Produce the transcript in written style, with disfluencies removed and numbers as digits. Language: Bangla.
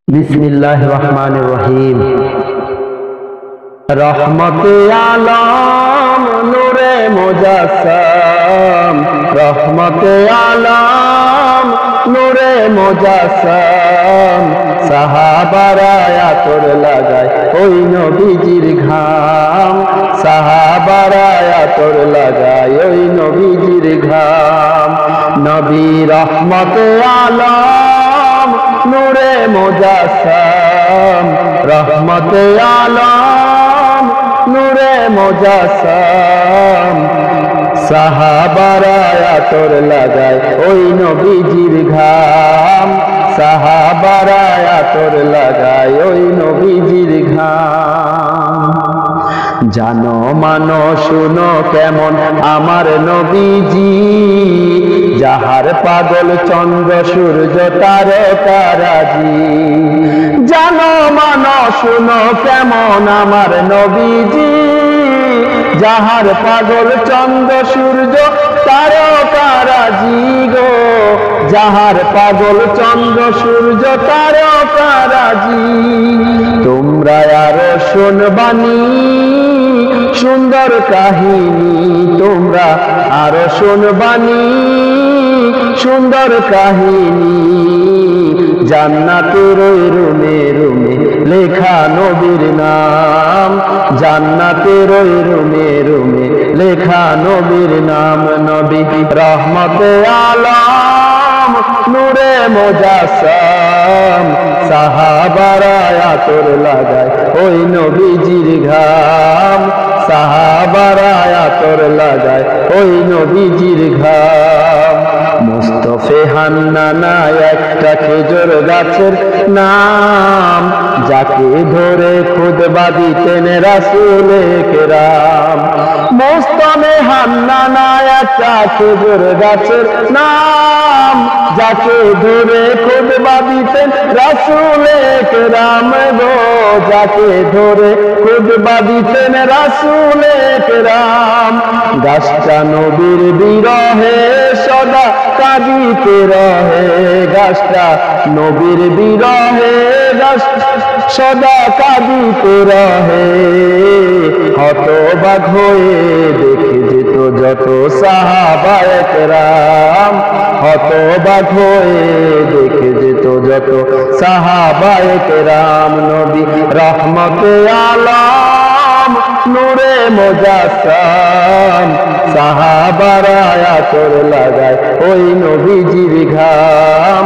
বিসমিল্লাহির রহমানির রহিম। রহমতে আলম নূরে মুজাসসাম, রহমতে আলম নূরে মুজাসসাম। সাহাবারা আতর লাগায় ওই নবীজির ঘাম, সাহাবারা আতর লাগায় ওই নবীজির ঘাম। নবী রহমতে আলম নূরে মুজাসসাম, রহমতে আলম নূরে মুজাসসাম। সাহাবারা আতর লাগায় ওই নবীজির ঘাম, সাহাবারা আতর লাগায় ওই নবীজির ঘাম। জানো মানো শুনো কেমন আমার নবীজি, যাহার পাগল চন্দ্র সূর্য তারকারাজি। জানো মানো শুনো কেমন আমার নবীজি, যাহার পাগল চন্দ্র সূর্য তারকারাজি গো, যাহার পাগল চন্দ্র সূর্য তারকারাজি। তোমরা আরো শুনবানি সুন্দর কাহিনী, তোমরা আরো শুনবানি সুন্দর কাহিনী। জান্নাতের ওই রুমে রুমে লেখা নবীর নাম, জান্নাতের ওই রুমে রুমে লেখা নবীর নাম। নবী রহমতে আলম নূরে মুজাসসাম, সাহাবারা আতর লাগায় ওই নবীজির ঘাম, সাহাবারা আতর লাগায় ওই নবীজির ঘাম। মুস্তফে হান্নানা একটা খেজুর গাছের নাম, যাকে ধরে খুতবা দিতেন রাসূলে কেরাম। মুস্তফে হান্নানা একটা খেজুর গাছের নাম, যাকে ধরে খুতবা দিতেন রাসূলে কেরাম গো, যাকে ধরে খুতবা দিতেন রাসূলে কেরাম। গাছটা নবীর বিরহে সদা কাঁদিতে রহে, গাছটা নবীর বিরহে সদা কাঁদিতে রহে। হতবাক হয়ে দেখে যেত যত সাহাবায়ে কেরাম, হতবাক হয়ে দেখে যেত যত সাহাবায়ে কেরাম। নবী রহমতে আলম নূরে মুজাসসাম, সাহাবারা আতর লাগায় ওই নবীজির ঘাম।